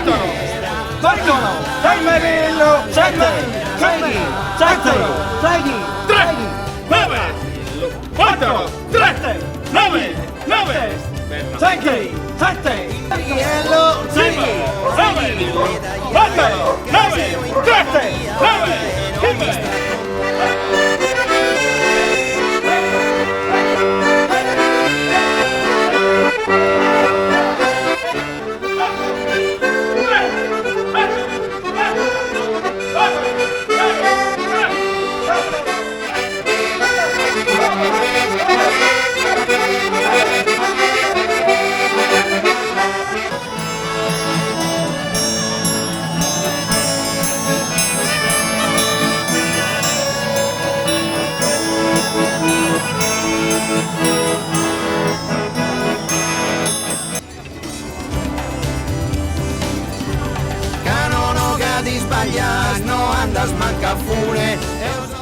4, 6 Merillo, 7, 6, 7, 6, 3, 9, 4, 3, 9, 9, 6, 7, Yellow, 5, 9, 4, 9, 3, 9, Canono che ti sbaglias, no andas manca fune.